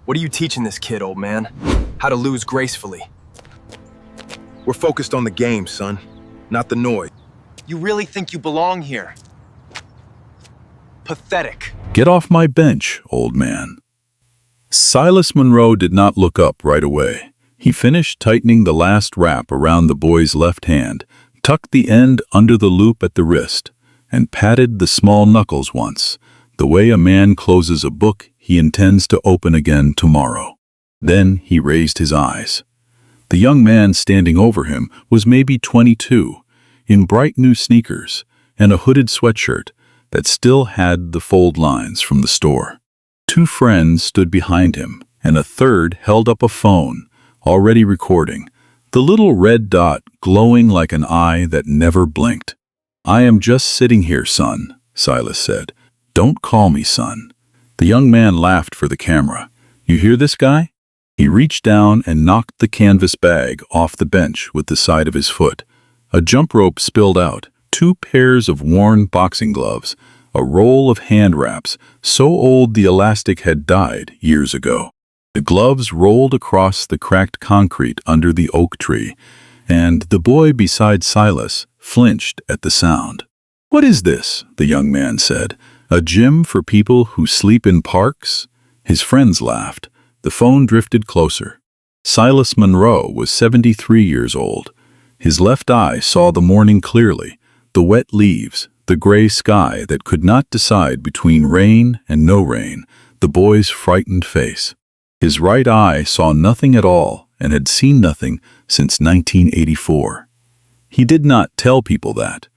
What are you teaching this kid, old man? How to lose gracefully. We're focused on the game, son, not the noise. You really think you belong here? Pathetic. Get off my bench, old man. Silas Monroe did not look up right away. He finished tightening the last wrap around the boy's left hand, tucked the end under the loop at the wrist, and patted the small knuckles once, the way a man closes a book he intends to open again tomorrow. Then he raised his eyes. The young man standing over him was maybe 22, in bright new sneakers and a hooded sweatshirt that still had the fold lines from the store. Two friends stood behind him, and a third held up a phone, already recording, the little red dot glowing like an eye that never blinked. "I am just sitting here, son," Silas said. "Don't call me son." The young man laughed for the camera. "You hear this guy?" He reached down and knocked the canvas bag off the bench with the side of his foot. A jump rope spilled out, 2 pairs of worn boxing gloves, a roll of hand wraps so old the elastic had died years ago. The gloves rolled across the cracked concrete under the oak tree, and the boy beside Silas flinched at the sound. "What is this?" the young man said. "A gym for people who sleep in parks?" His friends laughed. The phone drifted closer. Silas Monroe was 73 years old. His left eye saw the morning clearly, the wet leaves, the gray sky that could not decide between rain and no rain, the boy's frightened face. His right eye saw nothing at all and had seen nothing since 1984. He did not tell people that.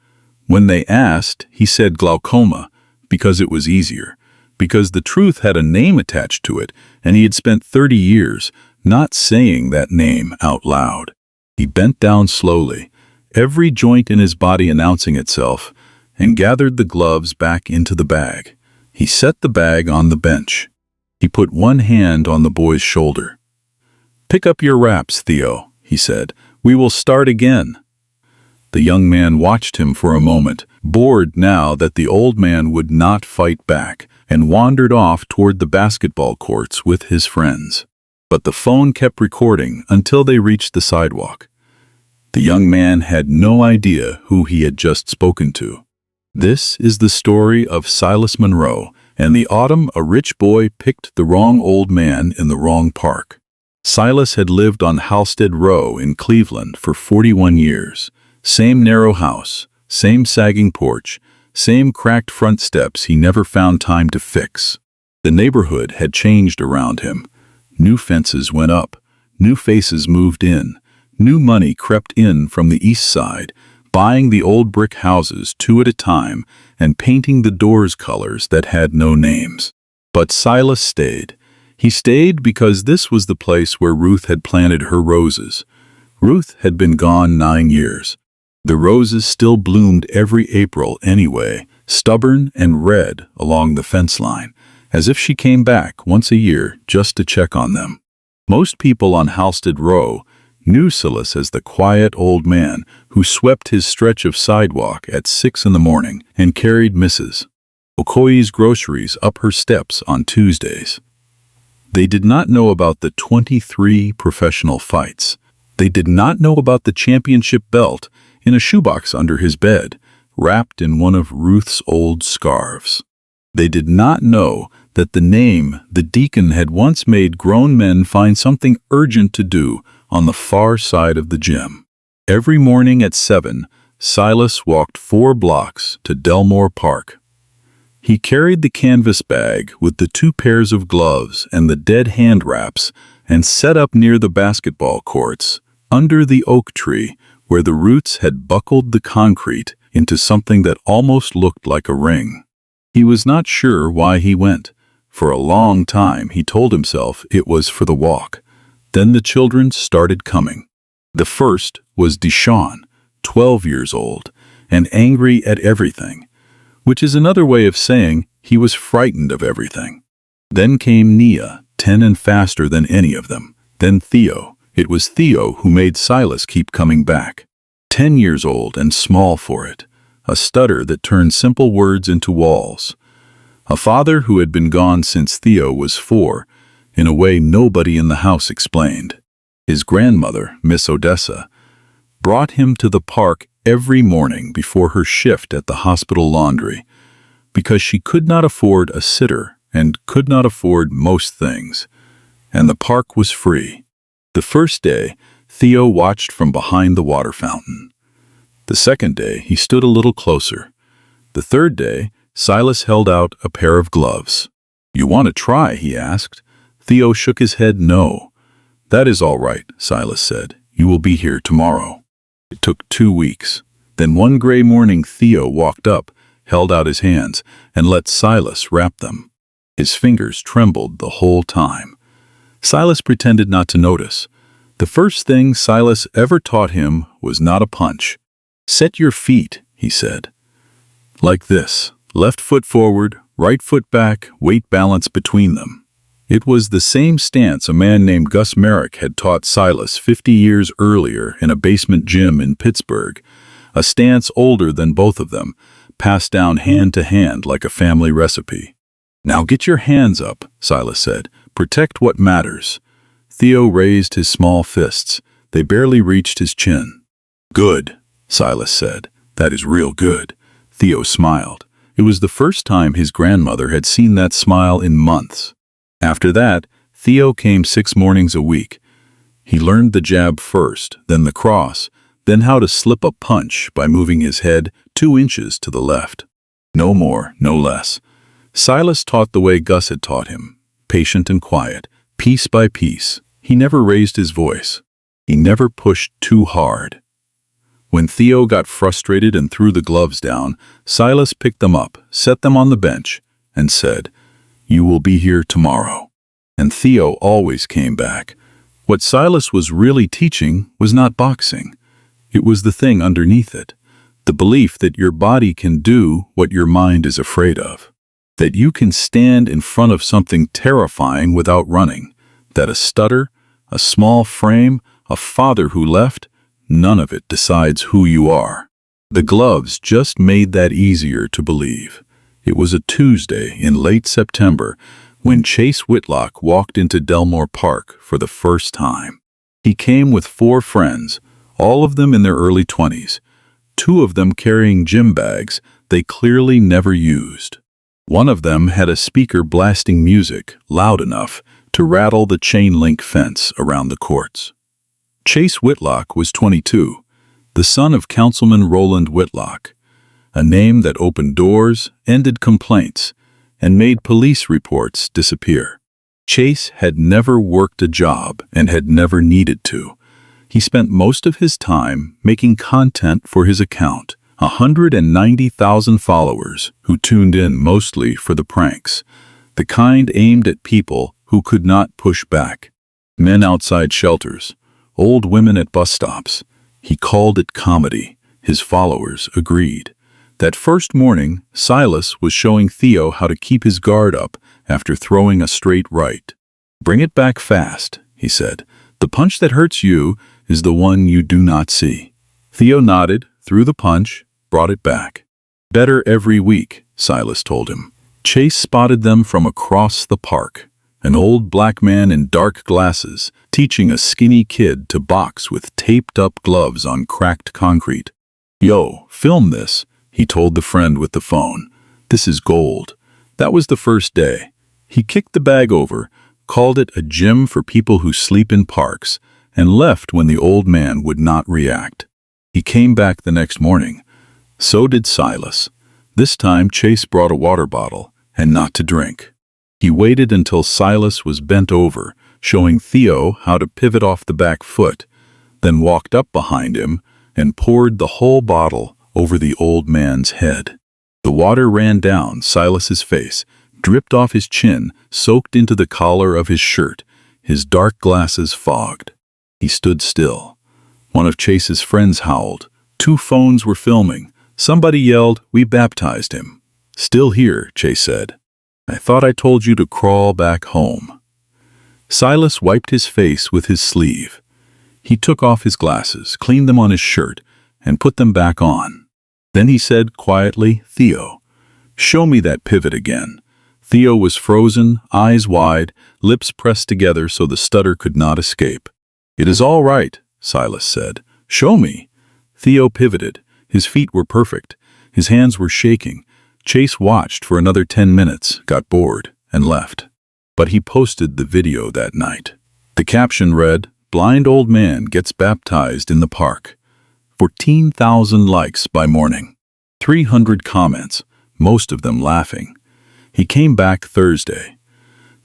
When they asked, he said glaucoma, because it was easier, because the truth had a name attached to it, and he had spent 30 years not saying that name out loud. He bent down slowly, every joint in his body announcing itself, and gathered the gloves back into the bag. He set the bag on the bench. He put one hand on the boy's shoulder. "Pick up your wraps, Theo," he said. "We will start again." The young man watched him for a moment, bored now that the old man would not fight back, and wandered off toward the basketball courts with his friends. But the phone kept recording until they reached the sidewalk. The young man had no idea who he had just spoken to. This is the story of Silas Monroe, and the autumn a rich boy picked the wrong old man in the wrong park. Silas had lived on Halsted Row in Cleveland for 41 years. Same narrow house, same sagging porch, same cracked front steps he never found time to fix. The neighborhood had changed around him. New fences went up, new faces moved in, new money crept in from the east side, buying the old brick houses 2 at a time and painting the doors colors that had no names. But Silas stayed. He stayed because this was the place where Ruth had planted her roses. Ruth had been gone 9 years. The roses still bloomed every April anyway, stubborn and red along the fence line, as if she came back once a year just to check on them. Most people on Halsted Row knew Silas as the quiet old man who swept his stretch of sidewalk at 6 in the morning and carried Mrs. Okoye's groceries up her steps on Tuesdays. They did not know about the 23 professional fights. They did not know about the championship belt in a shoebox under his bed, wrapped in one of Ruth's old scarves. They did not know that the name the deacon had once made grown men find something urgent to do on the far side of the gym. Every morning at 7, Silas walked 4 blocks to Delmore Park. He carried the canvas bag with the 2 pairs of gloves and the dead hand wraps and set up near the basketball courts, under the oak tree, where the roots had buckled the concrete into something that almost looked like a ring. He was not sure why he went. For a long time he told himself it was for the walk. Then the children started coming. The first was Deshaun, 12 years old, and angry at everything, which is another way of saying he was frightened of everything. Then came Nia, 10 and faster than any of them. Then Theo. It was Theo who made Silas keep coming back. 10 years old and small for it, a stutter that turned simple words into walls. A father who had been gone since Theo was 4, in a way nobody in the house explained. His grandmother, Miss Odessa, brought him to the park every morning before her shift at the hospital laundry, because she could not afford a sitter and could not afford most things, and the park was free. The first day, Theo watched from behind the water fountain. The second day, he stood a little closer. The third day, Silas held out a pair of gloves. "You want to try?" he asked. Theo shook his head no. "That is all right," Silas said. "You will be here tomorrow." It took 2 weeks. Then one gray morning, Theo walked up, held out his hands, and let Silas wrap them. His fingers trembled the whole time. Silas pretended not to notice. The first thing Silas ever taught him was not a punch. "Set your feet," he said. "Like this. Left foot forward, right foot back, weight balance between them." It was the same stance a man named Gus Merrick had taught Silas 50 years earlier in a basement gym in Pittsburgh, a stance older than both of them, passed down hand to hand like a family recipe. "Now get your hands up," Silas said. "Protect what matters." Theo raised his small fists. They barely reached his chin. "Good," Silas said. "That is real good." Theo smiled. It was the first time his grandmother had seen that smile in months. After that, Theo came 6 mornings a week. He learned the jab first, then the cross, then how to slip a punch by moving his head 2 inches to the left. No more, no less. Silas taught the way Gus had taught him, patient and quiet, piece by piece. He never raised his voice. He never pushed too hard. When Theo got frustrated and threw the gloves down, Silas picked them up, set them on the bench, and said, "You will be here tomorrow." And Theo always came back. What Silas was really teaching was not boxing. It was the thing underneath it, the belief that your body can do what your mind is afraid of, that you can stand in front of something terrifying without running, that a stutter, a small frame, a father who left, none of it decides who you are. The gloves just made that easier to believe. It was a Tuesday in late September when Chase Whitlock walked into Delmore Park for the first time. He came with 4 friends, all of them in their early 20s, 2 of them carrying gym bags they clearly never used. One of them had a speaker blasting music loud enough to rattle the chain-link fence around the courts. Chase Whitlock was 22, the son of Councilman Roland Whitlock, a name that opened doors, ended complaints, and made police reports disappear. Chase had never worked a job and had never needed to. He spent most of his time making content for his account, 190,000 followers who tuned in mostly for the pranks, the kind aimed at people who could not push back. Men outside shelters, old women at bus stops. He called it comedy. His followers agreed. That first morning, Silas was showing Theo how to keep his guard up after throwing a straight right. "Bring it back fast," he said. "The punch that hurts you is the one you do not see." Theo nodded, threw the punch, brought it back. "Better every week," Silas told him. Chase spotted them from across the park, an old black man in dark glasses teaching a skinny kid to box with taped-up gloves on cracked concrete. "Yo, film this," he told the friend with the phone. "This is gold." That was the first day. He kicked the bag over, called it a gym for people who sleep in parks, and left when the old man would not react. He came back the next morning. So did Silas. This time Chase brought a water bottle, and not to drink. He waited until Silas was bent over, showing Theo how to pivot off the back foot, then walked up behind him and poured the whole bottle over the old man's head. The water ran down Silas's face, dripped off his chin, soaked into the collar of his shirt, his dark glasses fogged. He stood still. One of Chase's friends howled. 2 phones were filming. Somebody yelled, "We baptized him." "Still here," Chase said. "I thought I told you to crawl back home." Silas wiped his face with his sleeve. He took off his glasses, cleaned them on his shirt, and put them back on. Then he said quietly, "Theo, show me that pivot again." Theo was frozen, eyes wide, lips pressed together so the stutter could not escape. "It is all right," Silas said. "Show me." Theo pivoted. His feet were perfect. His hands were shaking. Chase watched for another 10 minutes, got bored, and left. But he posted the video that night. The caption read, "Blind old man gets baptized in the park." 14,000 likes by morning. 300 comments, most of them laughing. He came back Thursday.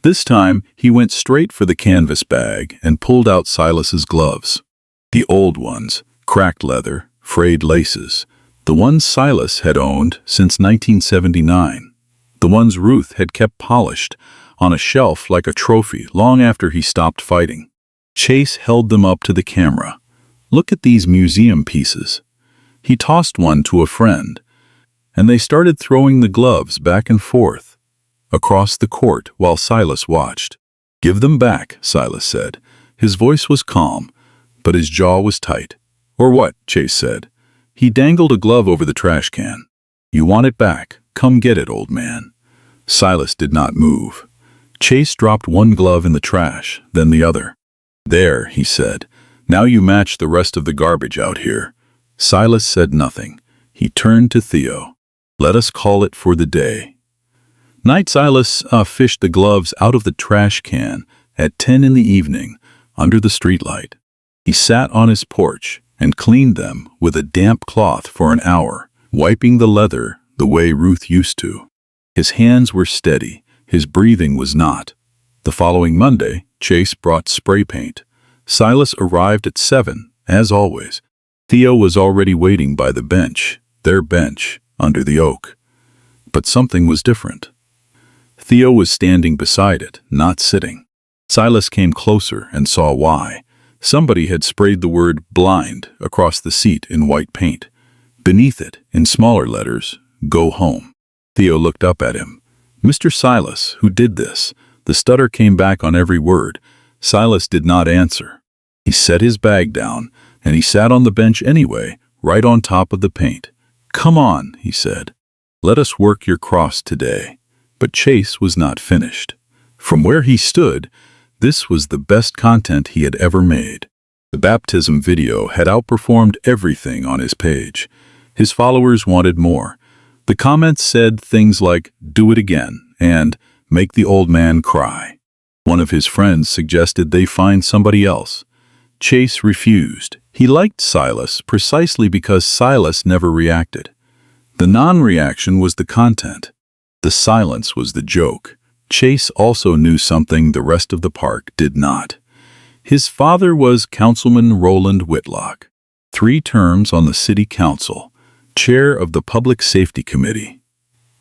This time, he went straight for the canvas bag and pulled out Silas's gloves. The old ones, cracked leather, frayed laces. The ones Silas had owned since 1979. The ones Ruth had kept polished on a shelf like a trophy long after he stopped fighting. Chase held them up to the camera. "Look at these museum pieces." He tossed one to a friend, and they started throwing the gloves back and forth across the court while Silas watched. "Give them back," Silas said. His voice was calm, but his jaw was tight. "Or what?" Chase said. He dangled a glove over the trash can. "You want it back? Come get it, old man." Silas did not move. Chase dropped one glove in the trash, then the other. "There," he said. "Now you match the rest of the garbage out here." Silas said nothing. He turned to Theo. "Let us call it for the day." Night Silas fished the gloves out of the trash can at 10 in the evening under the streetlight. He sat on his porch and cleaned them with a damp cloth for an hour, wiping the leather the way Ruth used to. His hands were steady, his breathing was not. The following Monday, Chase brought spray paint. Silas arrived at 7, as always. Theo was already waiting by the bench, their bench, under the oak. But something was different. Theo was standing beside it, not sitting. Silas came closer and saw why. Somebody had sprayed the word "blind" across the seat in white paint. Beneath it, in smaller letters, "Go home." Theo looked up at him. "Mr. Silas, who did this?" The stutter came back on every word. Silas did not answer. He set his bag down, and he sat on the bench anyway, right on top of the paint. "Come on," he said. "Let us work your cross today." But Chase was not finished. From where he stood, this was the best content he had ever made. The baptism video had outperformed everything on his page. His followers wanted more. The comments said things like, "Do it again," and "Make the old man cry." One of his friends suggested they find somebody else. Chase refused. He liked Silas precisely because Silas never reacted. The non-reaction was the content. The silence was the joke. Chase also knew something the rest of the park did not. His father was Councilman Roland Whitlock, 3 terms on the city council, chair of the Public Safety Committee.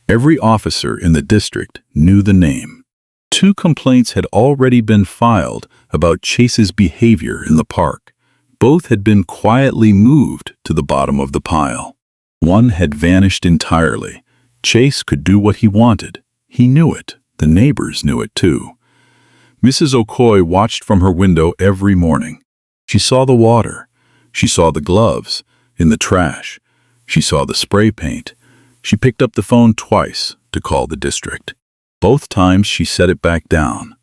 Every officer in the district knew the name. 2 complaints had already been filed about Chase's behavior in the park. Both had been quietly moved to the bottom of the pile. One had vanished entirely. Chase could do what he wanted. He knew it. The neighbors knew it too. Mrs. Okoye watched from her window every morning. She saw the water. She saw the gloves in the trash. She saw the spray paint. She picked up the phone twice to call the district. Both times she set it back down.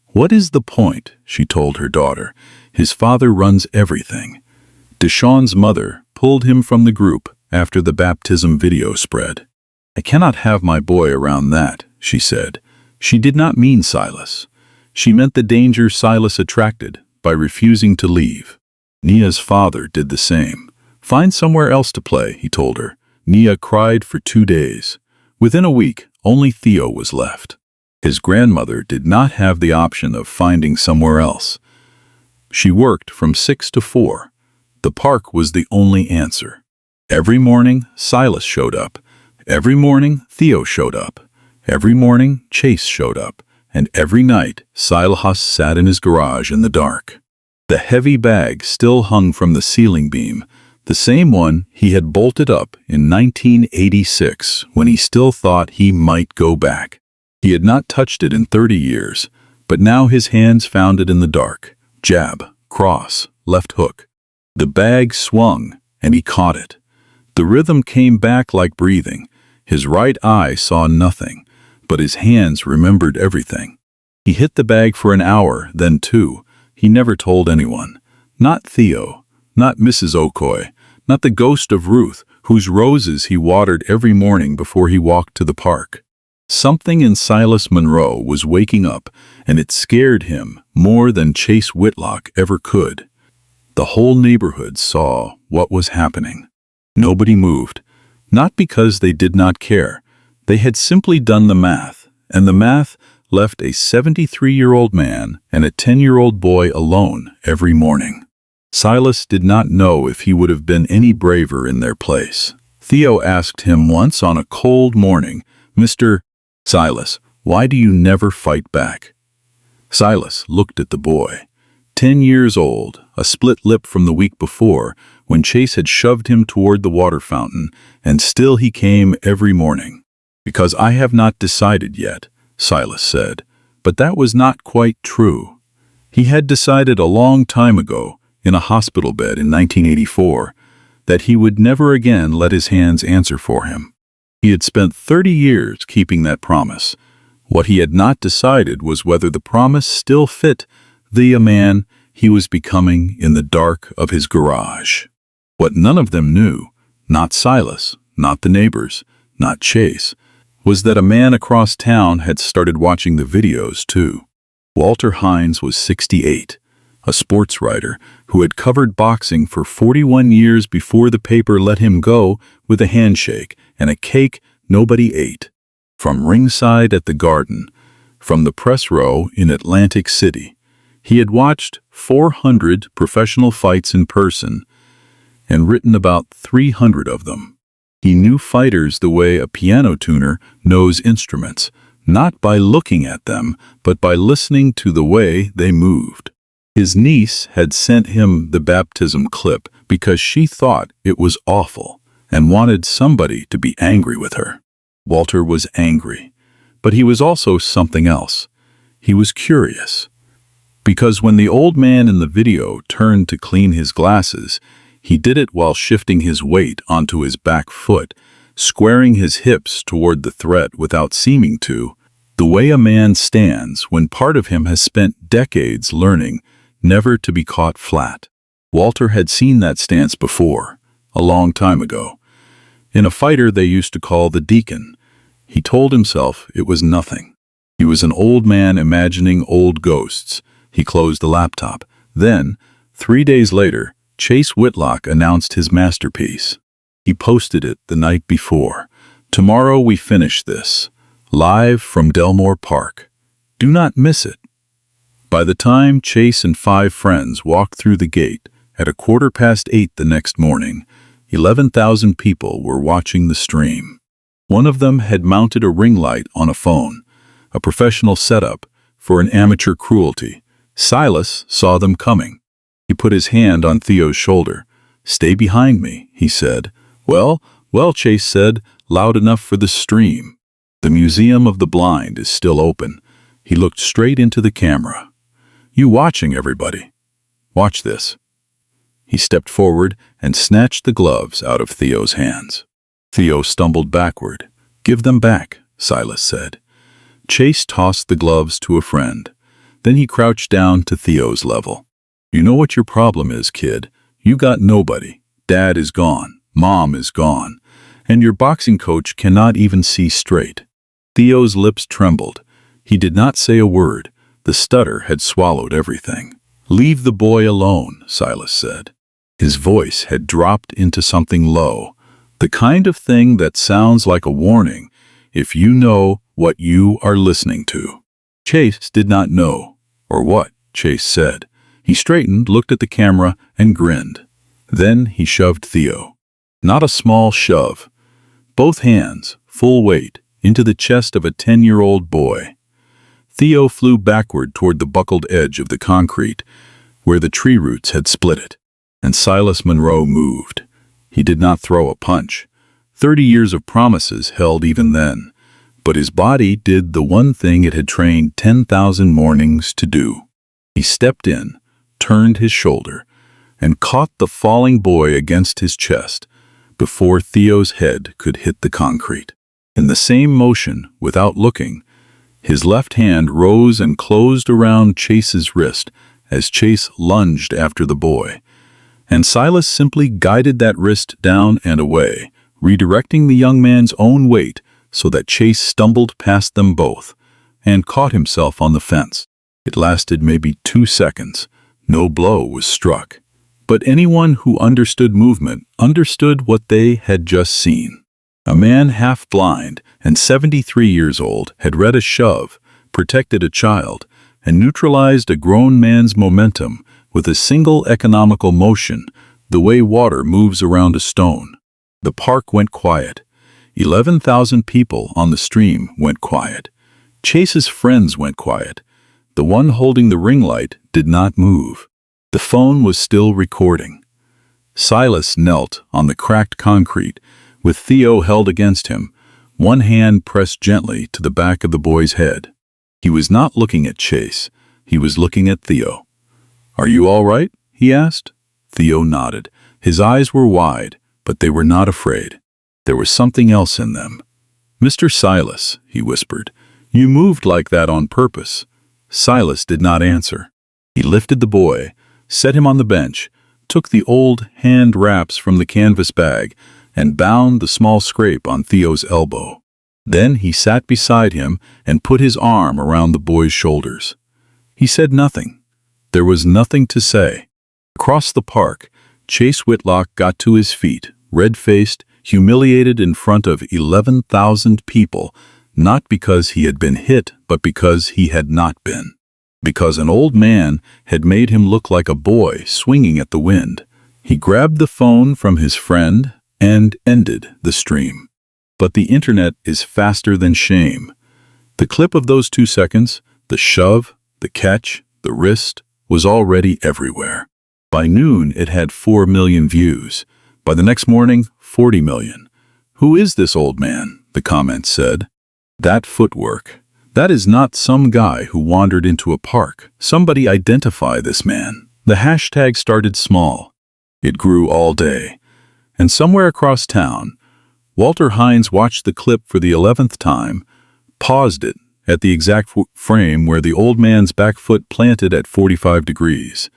"What is the point?" she told her daughter. "His father runs everything." Deshawn's mother pulled him from the group after the baptism video spread. "I cannot have my boy around that," she said. She did not mean Silas. She meant the danger Silas attracted by refusing to leave. Nia's father did the same. "Find somewhere else to play," he told her. Nia cried for 2 days. Within a week, only Theo was left. His grandmother did not have the option of finding somewhere else. She worked from 6 to 4. The park was the only answer. Every morning, Silas showed up. Every morning, Theo showed up. Every morning, Chase showed up. And every night, Silas sat in his garage in the dark. The heavy bag still hung from the ceiling beam, the same one he had bolted up in 1986 when he still thought he might go back. He had not touched it in 30 years, but now his hands found it in the dark. Jab, cross, left hook. The bag swung, and he caught it. The rhythm came back like breathing. His right eye saw nothing, but his hands remembered everything. He hid the bag for an hour, then 2. He never told anyone. Not Theo, not Mrs. Okoye, not the ghost of Ruth, whose roses he watered every morning before he walked to the park. Something in Silas Monroe was waking up, and it scared him more than Chase Whitlock ever could. The whole neighborhood saw what was happening. Nobody moved, not because they did not care. They had simply done the math, and the math left a 73-year-old man and a 10-year-old boy alone every morning. Silas did not know if he would have been any braver in their place. Theo asked him once on a cold morning, "Mr. Silas, why do you never fight back?" Silas looked at the boy. 10 years old, a split lip from the week before, when Chase had shoved him toward the water fountain, and still he came every morning. "Because I have not decided yet," Silas said. But that was not quite true. He had decided a long time ago, in a hospital bed in 1984, that he would never again let his hands answer for him. He had spent 30 years keeping that promise. What he had not decided was whether the promise still fit the man he was becoming in the dark of his garage. What none of them knew, not Silas, not the neighbors, not Chase, was that a man across town had started watching the videos too. Walter Hines was 68, a sports writer who had covered boxing for 41 years before the paper let him go with a handshake and a cake nobody ate. From ringside at the Garden, from the press row in Atlantic City, he had watched 400 professional fights in person and written about 300 of them. He knew fighters the way a piano tuner knows instruments, not by looking at them, but by listening to the way they moved. His niece had sent him the baptism clip because she thought it was awful and wanted somebody to be angry with her. Walter was angry, but he was also something else. He was curious. Because when the old man in the video turned to clean his glasses, he did it while shifting his weight onto his back foot, squaring his hips toward the threat without seeming to, the way a man stands when part of him has spent decades learning never to be caught flat. Walter had seen that stance before, a long time ago, in a fighter they used to call the Deacon. He told himself it was nothing. He was an old man imagining old ghosts. He closed the laptop. Then, 3 days later, Chase Whitlock announced his masterpiece. He posted it the night before. "Tomorrow we finish this. Live from Delmore Park. Do not miss it." By the time Chase and 5 friends walked through the gate at 8:15 the next morning, 11,000 people were watching the stream. One of them had mounted a ring light on a phone, a professional setup for an amateur cruelty. Silas saw them coming. He put his hand on Theo's shoulder. "Stay behind me," he said. Well, Chase said, loud enough for the stream. "The Museum of the Blind is still open." He looked straight into the camera. "You watching, everybody? Watch this." He stepped forward and snatched the gloves out of Theo's hands. Theo stumbled backward. "Give them back," Silas said. Chase tossed the gloves to a friend. Then he crouched down to Theo's level. "You know what your problem is, kid. You got nobody. Dad is gone. Mom is gone. And your boxing coach cannot even see straight." Theo's lips trembled. He did not say a word. The stutter had swallowed everything. "Leave the boy alone," Silas said. His voice had dropped into something low, the kind of thing that sounds like a warning if you know what you are listening to. Chase did not know, or what Chase said. He straightened, looked at the camera, and grinned. Then he shoved Theo. Not a small shove. Both hands, full weight, into the chest of a 10-year-old boy. Theo flew backward toward the buckled edge of the concrete, where the tree roots had split it. And Silas Monroe moved. He did not throw a punch. 30 years of promises held even then. But his body did the one thing it had trained 10,000 mornings to do. He stepped in, turned his shoulder, and caught the falling boy against his chest before Theo's head could hit the concrete. In the same motion, without looking, his left hand rose and closed around Chase's wrist as Chase lunged after the boy, and Silas simply guided that wrist down and away, redirecting the young man's own weight so that Chase stumbled past them both and caught himself on the fence. It lasted maybe 2 seconds. No blow was struck. But anyone who understood movement understood what they had just seen. A man half blind and 73 years old had read a shove, protected a child, and neutralized a grown man's momentum with a single economical motion, the way water moves around a stone. The park went quiet. 11,000 people on the stream went quiet. Chase's friends went quiet. The one holding the ring light did not move. The phone was still recording. Silas knelt on the cracked concrete, with Theo held against him, one hand pressed gently to the back of the boy's head. He was not looking at Chase. He was looking at Theo. "Are you all right?" he asked. Theo nodded. His eyes were wide, but they were not afraid. There was something else in them. "Mr. Silas," he whispered, "you moved like that on purpose." Silas did not answer. He lifted the boy, set him on the bench, took the old hand wraps from the canvas bag, and bound the small scrape on Theo's elbow. Then he sat beside him and put his arm around the boy's shoulders. He said nothing. There was nothing to say. Across the park, Chase Whitlock got to his feet, red-faced, humiliated in front of 11,000 people, not because he had been hit, but because he had not been. Because an old man had made him look like a boy swinging at the wind. He grabbed the phone from his friend and ended the stream. But the internet is faster than shame. The clip of those 2 seconds, the shove, the catch, the wrist, was already everywhere. By noon, it had 4 million views. By the next morning, 40 million. "Who is this old man?" the comments said. "That footwork. That is not some guy who wandered into a park. Somebody identify this man." The hashtag started small. It grew all day. And somewhere across town, Walter Hines watched the clip for the 11th time, paused it at the exact frame where the old man's back foot planted at 45 degrees,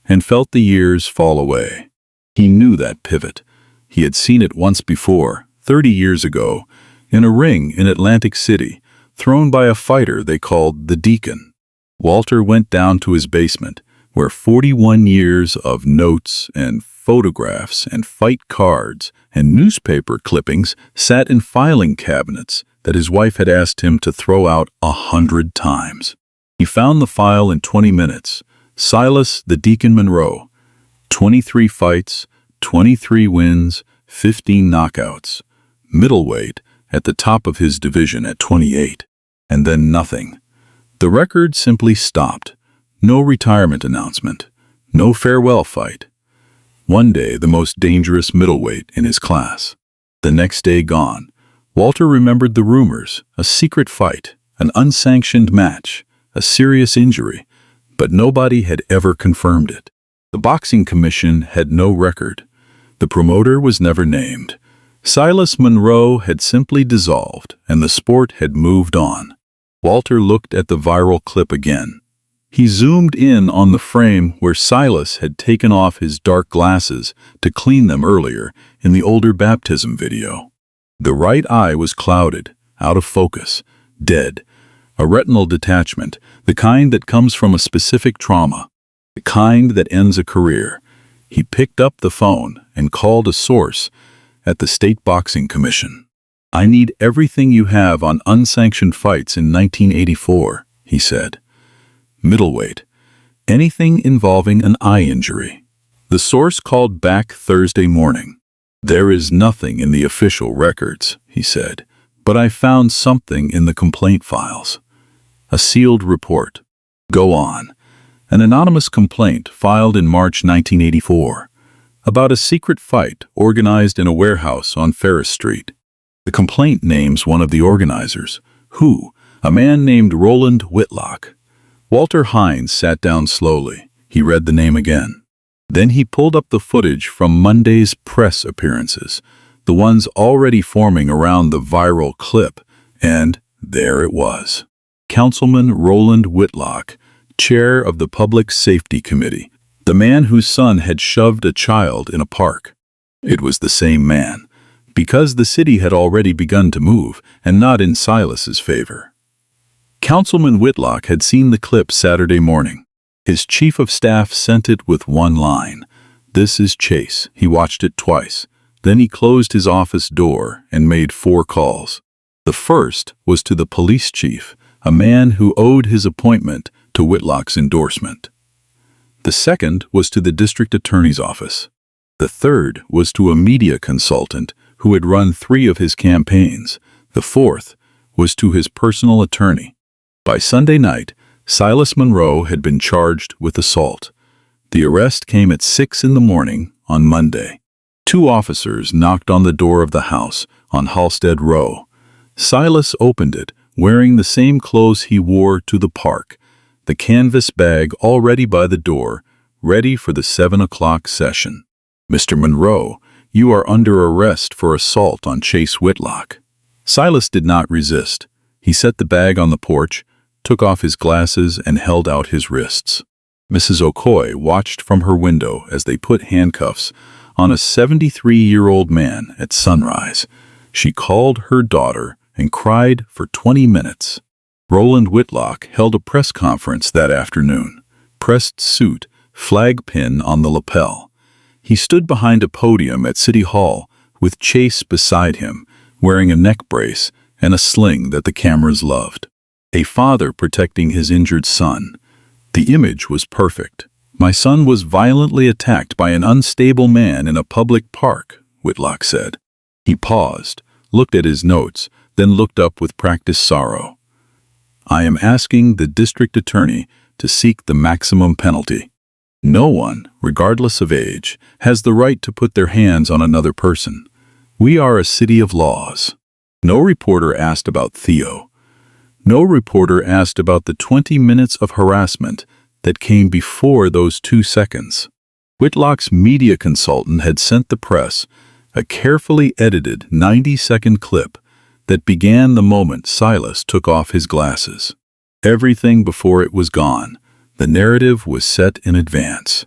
and felt the years fall away. He knew that pivot. He had seen it once before, 30 years ago, in a ring in Atlantic City, thrown by a fighter they called the Deacon. Walter went down to his basement, where 41 years of notes and photographs and fight cards and newspaper clippings sat in filing cabinets that his wife had asked him to throw out 100 times. He found the file in 20 minutes. Silas the Deacon Monroe. 23 fights, 23 wins, 15 knockouts. Middleweight at the top of his division at 28. And then nothing. The record simply stopped. No retirement announcement. No farewell fight. One day, the most dangerous middleweight in his class. The next day gone. Walter remembered the rumors, a secret fight, an unsanctioned match, a serious injury, but nobody had ever confirmed it. The boxing commission had no record. The promoter was never named. Silas Monroe had simply dissolved, and the sport had moved on. Walter looked at the viral clip again. He zoomed in on the frame where Silas had taken off his dark glasses to clean them earlier in the older baptism video. The right eye was clouded, out of focus, dead. A retinal detachment, the kind that comes from a specific trauma, the kind that ends a career. He picked up the phone and called a source at the State Boxing Commission. "I need everything you have on unsanctioned fights in 1984, he said. Middleweight. Anything involving an eye injury. The source called back Thursday morning. "There is nothing in the official records," he said, "but I found something in the complaint files." A sealed report. Go on. An anonymous complaint filed in March 1984 about a secret fight organized in a warehouse on Ferris Street. The complaint names one of the organizers. Who? A man named Roland Whitlock. Walter Hines sat down slowly. He read the name again. Then he pulled up the footage from Monday's press appearances, the ones already forming around the viral clip, and there it was. Councilman Roland Whitlock, chair of the Public Safety Committee, the man whose son had shoved a child in a park. It was the same man, because the city had already begun to move, and not in Silas's favor. Councilman Whitlock had seen the clip Saturday morning. His chief of staff sent it with one line. "This is Chase." He watched it twice. Then he closed his office door and made 4 calls. The first was to the police chief, a man who owed his appointment to Whitlock's endorsement. The second was to the district attorney's office. The third was to a media consultant who had run 3 of his campaigns. The fourth was to his personal attorney. By Sunday night, Silas Monroe had been charged with assault. The arrest came at 6 in the morning on Monday. 2 officers knocked on the door of the house on Halstead Row. Silas opened it, wearing the same clothes he wore to the park, the canvas bag already by the door, ready for the 7 o'clock session. "Mr. Monroe, you are under arrest for assault on Chase Whitlock." Silas did not resist. He set the bag on the porch, took off his glasses, and held out his wrists. Mrs. Okoye watched from her window as they put handcuffs on a 73-year-old man at sunrise. She called her daughter and cried for 20 minutes. Roland Whitlock held a press conference that afternoon. Pressed suit, flag pin on the lapel. He stood behind a podium at City Hall with Chase beside him, wearing a neck brace and a sling that the cameras loved. A father protecting his injured son. The image was perfect. "My son was violently attacked by an unstable man in a public park," Whitlock said. He paused, looked at his notes, then looked up with practiced sorrow. "I am asking the district attorney to seek the maximum penalty. No one, regardless of age, has the right to put their hands on another person. We are a city of laws." No reporter asked about Theo. No reporter asked about the 20 minutes of harassment that came before those 2 seconds. Whitlock's media consultant had sent the press a carefully edited 90-second clip that began the moment Silas took off his glasses. Everything before it was gone. The narrative was set in advance.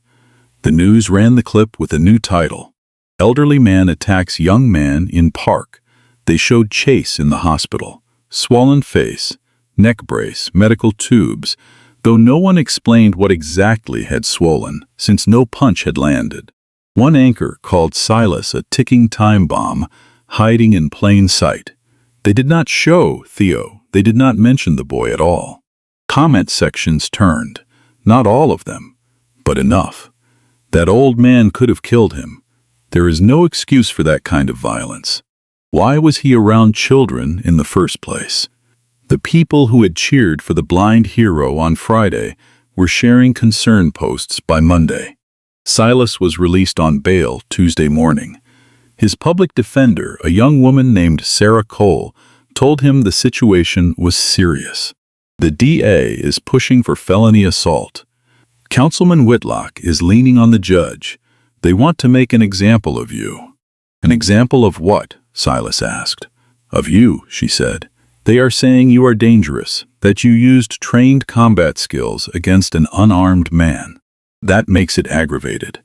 The news ran the clip with a new title. "Elderly man attacks young man in park." They showed Chase in the hospital. Swollen face, neck brace, medical tubes, though no one explained what exactly had swollen, since no punch had landed. One anchor called Silas a ticking time bomb, hiding in plain sight. They did not show Theo. They did not mention the boy at all. Comment sections turned. Not all of them, but enough. That old man could have killed him. There is no excuse for that kind of violence. Why was he around children in the first place? The people who had cheered for the blind hero on Friday were sharing concern posts by Monday. Silas was released on bail Tuesday morning. His public defender, a young woman named Sarah Cole, told him the situation was serious. The DA is pushing for felony assault. Councilman Whitlock is leaning on the judge. They want to make an example of you. An example of what? Silas asked. Of you, she said. They are saying you are dangerous, that you used trained combat skills against an unarmed man. That makes it aggravated.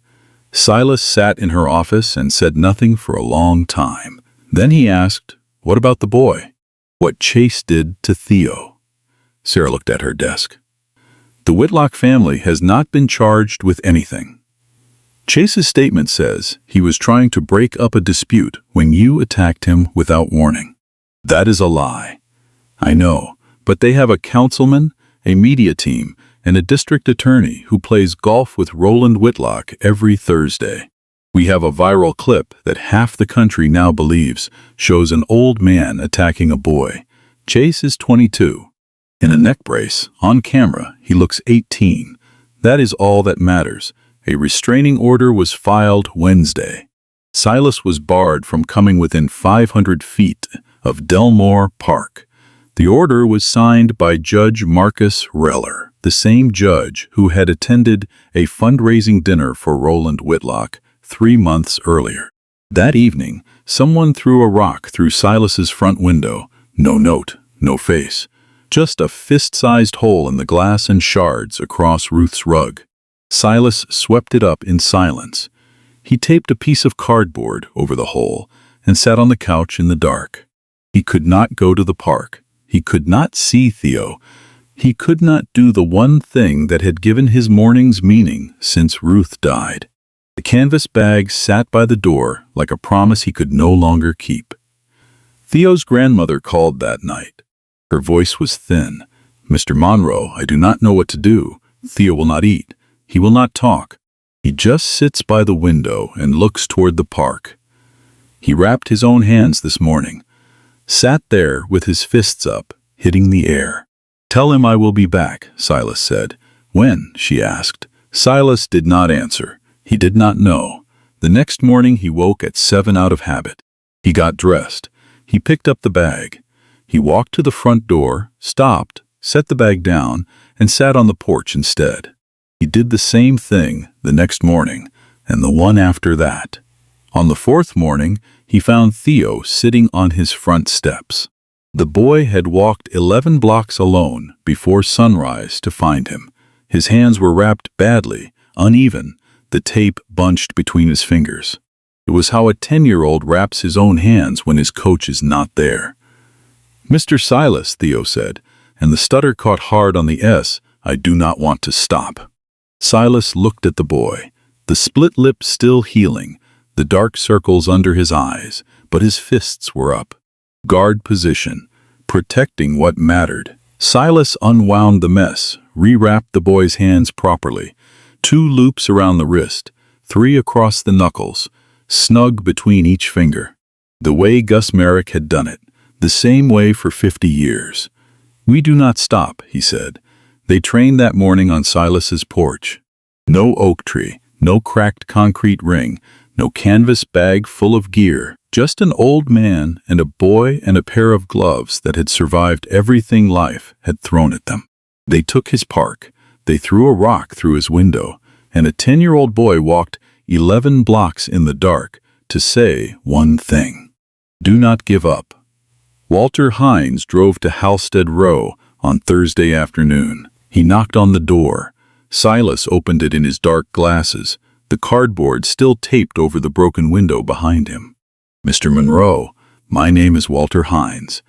Silas sat in her office and said nothing for a long time. Then he asked, "What about the boy?" "What Chase did to Theo." Sarah looked at her desk. "The Whitlock family has not been charged with anything. Chase's statement says he was trying to break up a dispute when you attacked him without warning. That is a lie." "I know, but they have a councilman, a media team, and a district attorney who plays golf with Roland Whitlock every Thursday. We have a viral clip that half the country now believes shows an old man attacking a boy. Chase is 22. In a neck brace, on camera, he looks 18. That is all that matters. A restraining order was filed Wednesday. Silas was barred from coming within 500 feet of Delmore Park. The order was signed by Judge Marcus Reller, the same judge who had attended a fundraising dinner for Roland Whitlock 3 months earlier. That evening, someone threw a rock through Silas's front window. No note, no face. Just a fist-sized hole in the glass and shards across Ruth's rug. Silas swept it up in silence. He taped a piece of cardboard over the hole and sat on the couch in the dark. He could not go to the park. He could not see Theo. He could not do the one thing that had given his morning's meaning since Ruth died. The canvas bag sat by the door like a promise he could no longer keep. Theo's grandmother called that night. Her voice was thin. "Mr. Monroe, I do not know what to do. Theo will not eat. He will not talk. He just sits by the window and looks toward the park. He wrapped his own hands this morning, sat there with his fists up, hitting the air." "Tell him I will be back," Silas said. "When?" she asked. Silas did not answer. He did not know. The next morning he woke at 7 out of habit. He got dressed. He picked up the bag. He walked to the front door, stopped, set the bag down, and sat on the porch instead. He did the same thing the next morning, and the one after that. On the fourth morning, he found Theo sitting on his front steps. The boy had walked 11 blocks alone before sunrise to find him. His hands were wrapped badly, uneven, the tape bunched between his fingers. It was how a 10-year-old wraps his own hands when his coach is not there. "Mr. Silas," Theo said, and the stutter caught hard on the S, "I do not want to stop." Silas looked at the boy, the split lip still healing, the dark circles under his eyes, but his fists were up. Guard position, protecting what mattered. Silas unwound the mess, rewrapped the boy's hands properly. 2 loops around the wrist, 3 across the knuckles, snug between each finger. The way Gus Merrick had done it, the same way for 50 years. "We do not stop," he said. They trained that morning on Silas's porch. No oak tree, no cracked concrete ring, no canvas bag full of gear, just an old man and a boy and a pair of gloves that had survived everything life had thrown at them. They took his park. They threw a rock through his window, and a 10-year-old boy walked 11 blocks in the dark to say one thing: "Do not give up." Walter Hines drove to Halstead Row on Thursday afternoon. He knocked on the door. Silas opened it in his dark glasses, the cardboard still taped over the broken window behind him. "Mr. Monroe, my name is Walter Hines.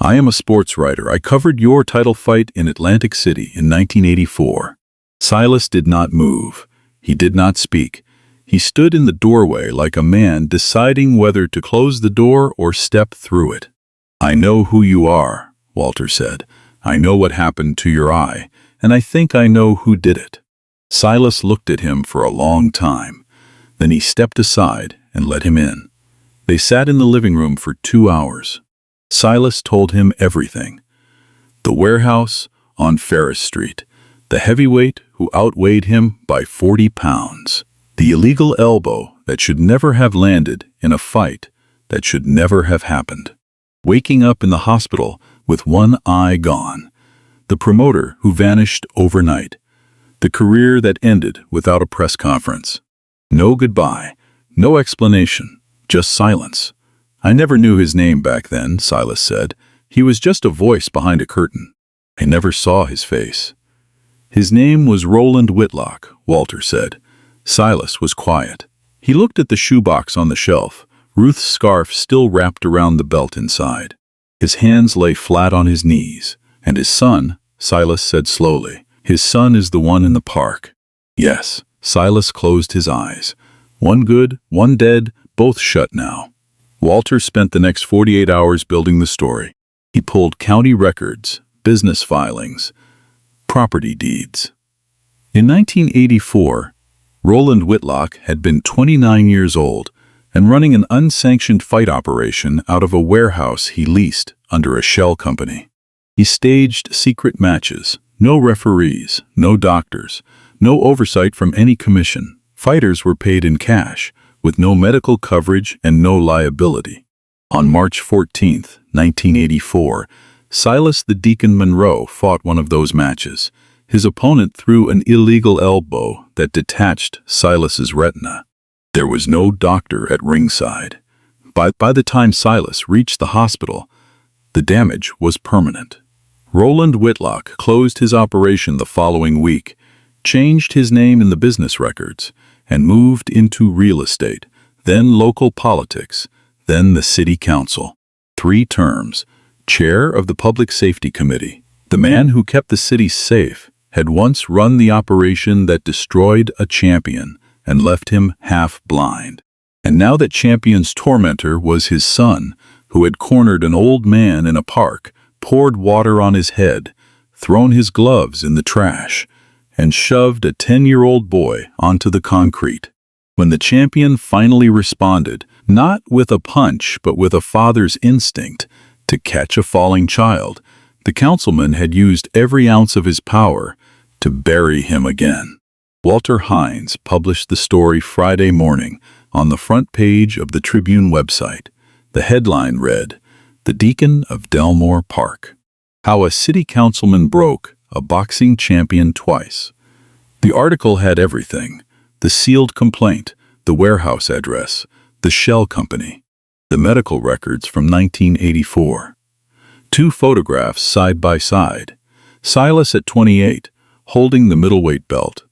I am a sports writer. I covered your title fight in Atlantic City in 1984. Silas did not move. He did not speak. He stood in the doorway like a man deciding whether to close the door or step through it. "I know who you are," Walter said. "I know what happened to your eye, and I think I know who did it." Silas looked at him for a long time. Then he stepped aside and let him in. They sat in the living room for 2 hours. Silas told him everything. The warehouse on Ferris Street, the heavyweight who outweighed him by 40 pounds, the illegal elbow that should never have landed in a fight that should never have happened, waking up in the hospital with one eye gone, the promoter who vanished overnight, the career that ended without a press conference. No goodbye, no explanation, just silence. "I never knew his name back then," Silas said. "He was just a voice behind a curtain. I never saw his face." "His name was Roland Whitlock," Walter said. Silas was quiet. He looked at the shoebox on the shelf, Ruth's scarf still wrapped around the belt inside. His hands lay flat on his knees. "And his son," Silas said slowly. "His son is the one in the park." "Yes." Silas closed his eyes. One good, one dead, both shut now. Walter spent the next 48 hours building the story. He pulled county records, business filings, property deeds. In 1984, Roland Whitlock had been 29 years old and running an unsanctioned fight operation out of a warehouse he leased under a shell company. He staged secret matches, no referees, no doctors, no oversight from any commission. Fighters were paid in cash, with no medical coverage and no liability. On March 14, 1984, Silas the Deacon Monroe fought one of those matches. His opponent threw an illegal elbow that detached Silas's retina. There was no doctor at ringside. By the time Silas reached the hospital, the damage was permanent. Roland Whitlock closed his operation the following week, changed his name in the business records, and moved into real estate, then local politics, then the city council. 3 terms, chair of the Public Safety Committee. The man who kept the city safe had once run the operation that destroyed a champion and left him half blind. And now that champion's tormentor was his son, who had cornered an old man in a park, poured water on his head, thrown his gloves in the trash, and shoved a 10-year-old boy onto the concrete. When the champion finally responded, not with a punch but with a father's instinct to catch a falling child, the councilman had used every ounce of his power to bury him again. Walter Hines published the story Friday morning on the front page of the Tribune website. The headline read, "The Deacon of Delmore Park. How a City Councilman Broke a Boxing Champion Twice." The article had everything: the sealed complaint, the warehouse address, the shell company, the medical records from 1984. 2 photographs side by side. Silas at 28, holding the middleweight belt.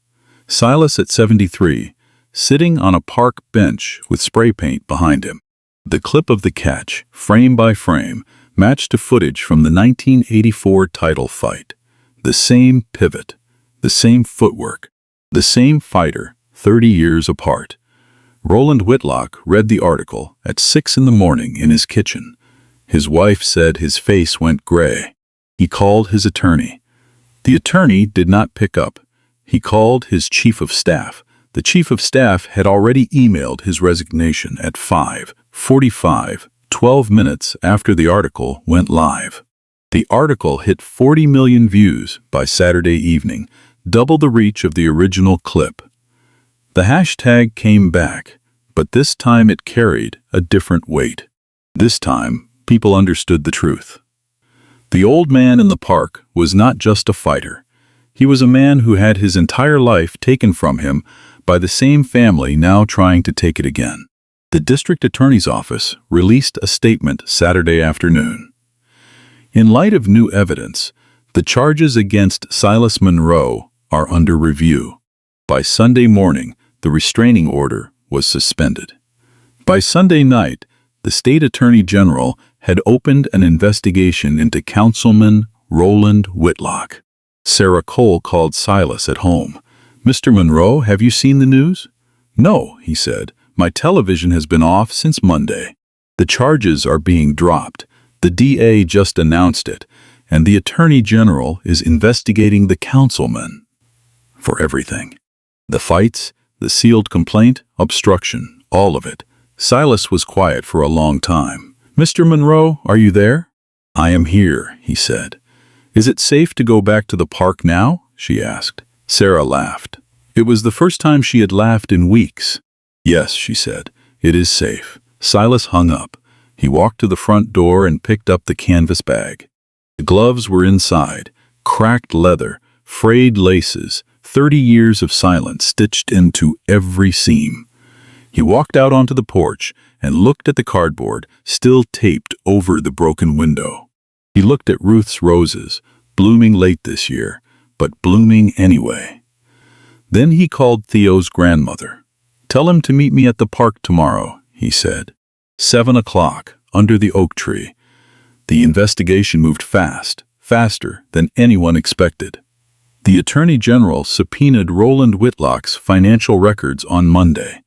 Silas at 73, sitting on a park bench with spray paint behind him. The clip of the catch, frame by frame, matched to footage from the 1984 title fight. The same pivot, the same footwork, the same fighter, 30 years apart. Roland Whitlock read the article at 6 in the morning in his kitchen. His wife said his face went gray. He called his attorney. The attorney did not pick up. He called his chief of staff. The chief of staff had already emailed his resignation at 5:45, 12 minutes after the article went live. The article hit 40 million views by Saturday evening, double the reach of the original clip. The hashtag came back, but this time it carried a different weight. This time, people understood the truth. The old man in the park was not just a fighter. He was a man who had his entire life taken from him by the same family now trying to take it again. The district attorney's office released a statement Saturday afternoon. In light of new evidence, the charges against Silas Monroe are under review. By Sunday morning, the restraining order was suspended. By Sunday night, the state attorney general had opened an investigation into Councilman Roland Whitlock. Sarah Cole called Silas at home. "Mr. Monroe, have you seen the news?" "No," he said. "My television has been off since Monday. The charges are being dropped. The DA just announced it, and the Attorney General is investigating the councilman for everything. The fights, the sealed complaint, obstruction, all of it." Silas was quiet for a long time. "Mr. Monroe, are you there?" "I am here," he said. "Is it safe to go back to the park now?" she asked. Sarah laughed. It was the first time she had laughed in weeks. "Yes," she said, "it is safe." Silas hung up. He walked to the front door and picked up the canvas bag. The gloves were inside, cracked leather, frayed laces, 30 years of silence stitched into every seam. He walked out onto the porch and looked at the cardboard still taped over the broken window. He looked at Ruth's roses, blooming late this year, but blooming anyway. Then he called Theo's grandmother. "Tell him to meet me at the park tomorrow," he said. 7 o'clock, under the oak tree. The investigation moved fast, faster than anyone expected. The Attorney General subpoenaed Roland Whitlock's financial records on Monday.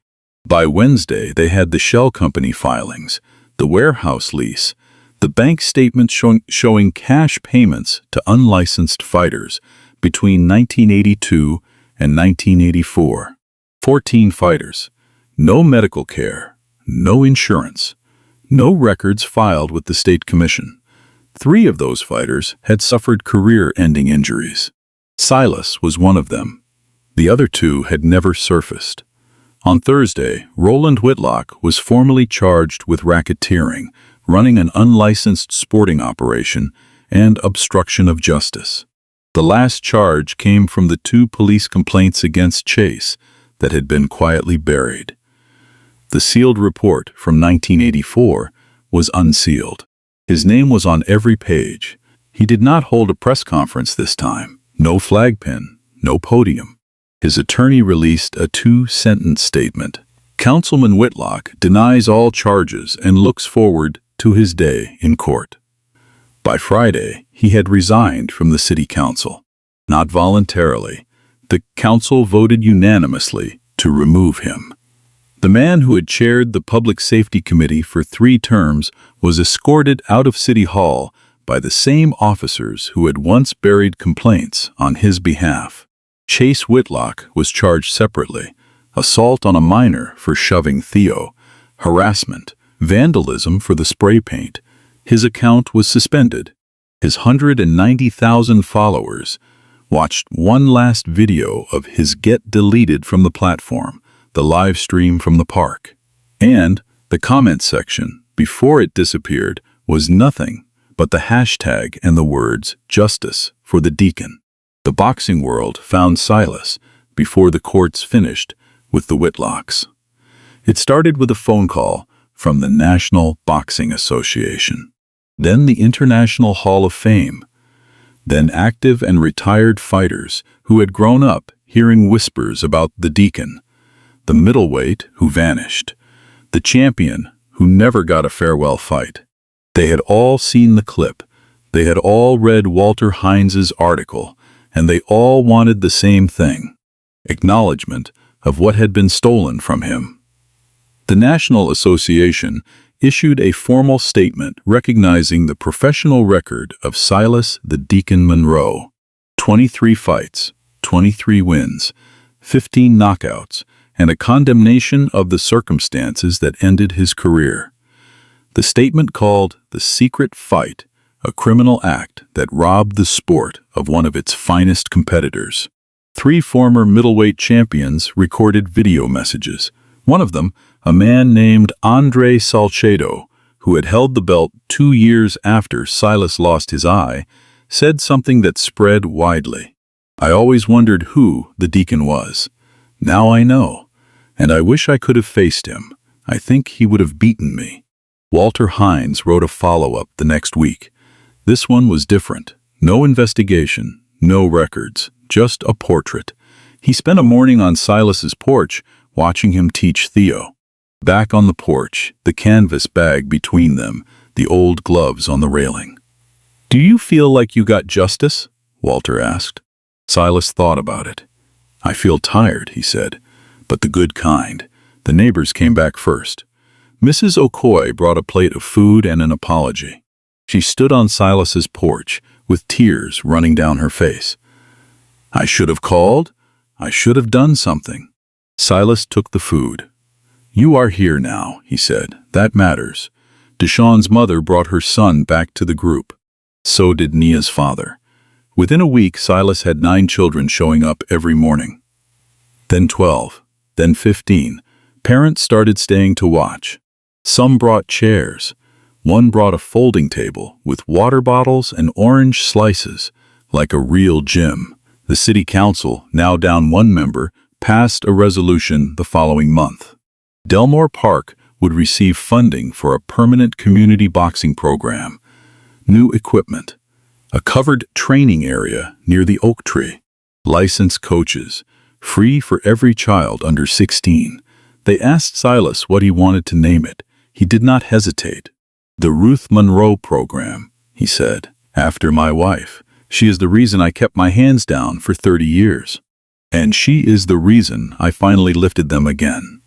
By Wednesday, they had the shell company filings, the warehouse lease, the bank statements showing cash payments to unlicensed fighters between 1982 and 1984. 14 fighters. No medical care, no insurance, no records filed with the state commission. 3 of those fighters had suffered career-ending injuries. Silas was one of them. The other 2 had never surfaced. On Thursday, Roland Whitlock was formally charged with racketeering, running an unlicensed sporting operation, and obstruction of justice. The last charge came from the 2 police complaints against Chase that had been quietly buried. The sealed report from 1984 was unsealed. His name was on every page. He did not hold a press conference this time. No flag pin, no podium. His attorney released a 2-sentence statement. Councilman Whitlock denies all charges and looks forward to his day in court. By Friday, he had resigned from the city council. Not voluntarily. The council voted unanimously to remove him. The man who had chaired the Public Safety Committee for 3 terms was escorted out of City Hall by the same officers who had once buried complaints on his behalf. Chase Whitlock was charged separately: assault on a minor for shoving Theo, harassment, vandalism for the spray paint. His account was suspended. His 190,000 followers watched one last video of his get deleted from the platform, the live stream from the park. And the comment section, before it disappeared, was nothing but the hashtag and the words "Justice for the Deacon." The boxing world found Silas before the courts finished with the Whitlocks. It started with a phone call from the National Boxing Association, then the International Hall of Fame, then active and retired fighters who had grown up hearing whispers about the Deacon, the middleweight who vanished, the champion who never got a farewell fight. They had all seen the clip, they had all read Walter Hines' article, and they all wanted the same thing: acknowledgement of what had been stolen from him. The National Association issued a formal statement recognizing the professional record of Silas the Deacon Monroe: 23 fights, 23 wins, 15 knockouts, and a condemnation of the circumstances that ended his career. The statement called the secret fight a criminal act that robbed the sport of one of its finest competitors. 3 former middleweight champions recorded video messages. One of them, a man named Andre Salcedo, who had held the belt 2 years after Silas lost his eye, said something that spread widely. "I always wondered who the Deacon was. Now I know, and I wish I could have faced him. I think he would have beaten me." Walter Hines wrote a follow-up the next week. This one was different. No investigation, no records, just a portrait. He spent a morning on Silas's porch watching him teach Theo. Back on the porch, the canvas bag between them, the old gloves on the railing. "Do you feel like you got justice?" Walter asked. Silas thought about it. "I feel tired," he said, "but the good kind." The neighbors came back first. Mrs. Okoye brought a plate of food and an apology. She stood on Silas's porch with tears running down her face. "I should have called. I should have done something." Silas took the food. "You are here now," he said. "That matters." Deshawn's mother brought her son back to the group. So did Nia's father. Within a week, Silas had 9 children showing up every morning. Then 12, then 15. Parents started staying to watch. Some brought chairs. One brought a folding table with water bottles and orange slices, like a real gym. The city council, now down 1 member, passed a resolution the following month. Delmore Park would receive funding for a permanent community boxing program, new equipment, a covered training area near the oak tree, licensed coaches, free for every child under 16. They asked Silas what he wanted to name it. He did not hesitate. "The Ruth Monroe Program," he said, "after my wife. She is the reason I kept my hands down for 30 years. And she is the reason I finally lifted them again."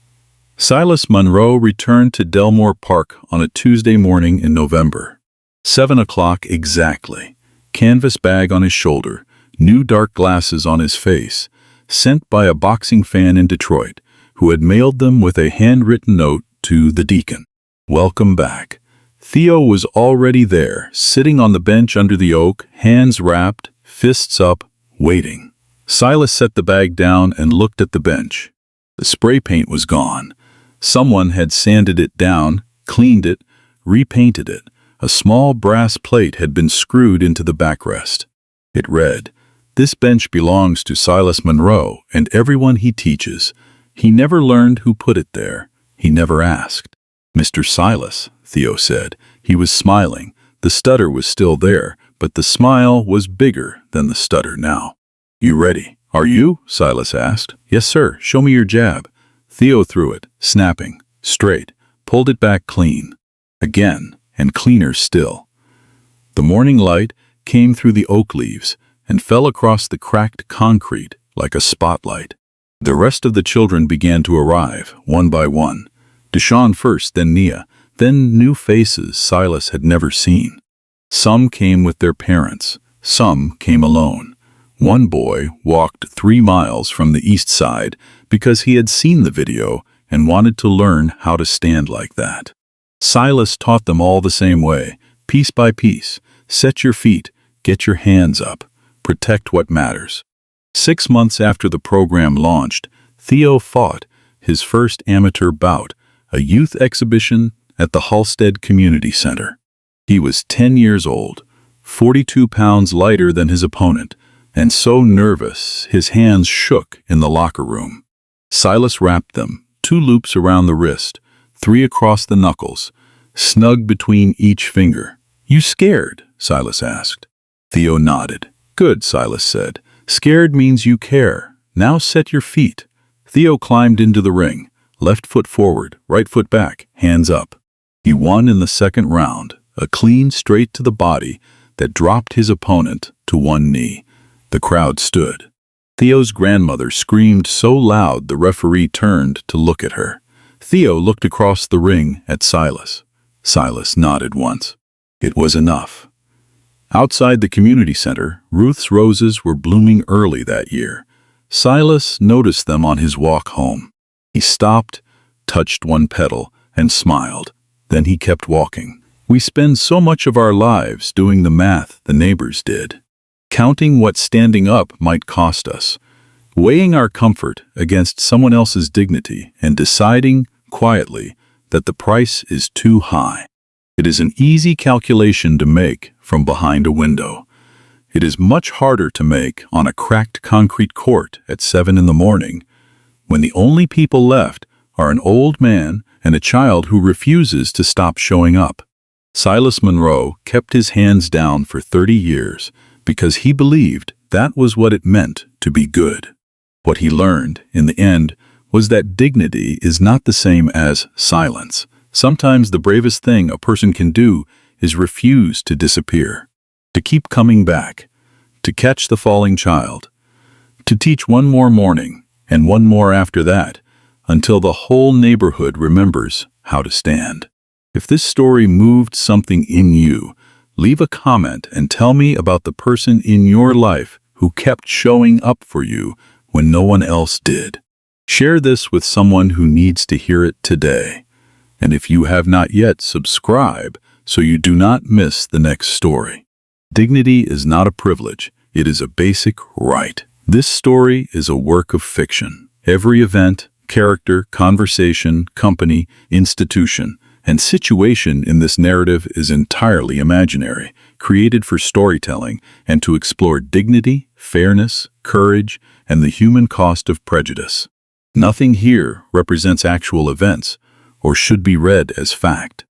Silas Monroe returned to Delmore Park on a Tuesday morning in November. 7 o'clock exactly. Canvas bag on his shoulder, new dark glasses on his face, sent by a boxing fan in Detroit, who had mailed them with a handwritten note to the Deacon. "Welcome back." Theo was already there, sitting on the bench under the oak, hands wrapped, fists up, waiting. Silas set the bag down and looked at the bench. The spray paint was gone. Someone had sanded it down, cleaned it, repainted it. A small brass plate had been screwed into the backrest. It read, "This bench belongs to Silas Monroe and everyone he teaches. He never learned who put it there. He never asked. "Mr. Silas," Theo said. He was smiling. The stutter was still there, but the smile was bigger than the stutter now. "You ready?" "Are you?" Silas asked. "Yes, sir. Show me your jab." Theo threw it, snapping, straight, pulled it back clean. Again, and cleaner still. The morning light came through the oak leaves and fell across the cracked concrete like a spotlight. The rest of the children began to arrive, one by one. Deshaun first, then Nia, then new faces Silas had never seen. Some came with their parents, some came alone. One boy walked 3 miles from the east side because he had seen the video and wanted to learn how to stand like that. Silas taught them all the same way, piece by piece. Set your feet, get your hands up, protect what matters. 6 months after the program launched, Theo fought his first amateur bout, a youth exhibition at the Halstead Community Center. He was 10 years old, 42 pounds lighter than his opponent, and so nervous his hands shook in the locker room. Silas wrapped them, 2 loops around the wrist, 3 across the knuckles, snug between each finger. "You scared?" Silas asked. Theo nodded. "Good," Silas said. "Scared means you care. Now set your feet." Theo climbed into the ring, left foot forward, right foot back, hands up. He won in the second round, a clean straight to the body that dropped his opponent to one knee. The crowd stood. Theo's grandmother screamed so loud the referee turned to look at her. Theo looked across the ring at Silas. Silas nodded once. It was enough. Outside the community center, Ruth's roses were blooming early that year. Silas noticed them on his walk home. He stopped, touched one petal, and smiled. Then he kept walking. We spend so much of our lives doing the math the neighbors did, counting what standing up might cost us, weighing our comfort against someone else's dignity, and deciding, quietly, that the price is too high. It is an easy calculation to make from behind a window. It is much harder to make on a cracked concrete court at 7 in the morning, when the only people left are an old man and a child who refuses to stop showing up. Silas Monroe kept his hands down for 30 years because he believed that was what it meant to be good. What he learned, in the end, was that dignity is not the same as silence. Sometimes the bravest thing a person can do is refuse to disappear, to keep coming back, to catch the falling child, to teach one more morning and one more after that, until the whole neighborhood remembers how to stand. If this story moved something in you, leave a comment and tell me about the person in your life who kept showing up for you when no one else did. Share this with someone who needs to hear it today. And if you have not yet, subscribe so you do not miss the next story. Dignity is not a privilege, it is a basic right. This story is a work of fiction. Every event, character, conversation, company, institution, and situation in this narrative is entirely imaginary, created for storytelling and to explore dignity, fairness, courage, and the human cost of prejudice. Nothing here represents actual events or should be read as fact.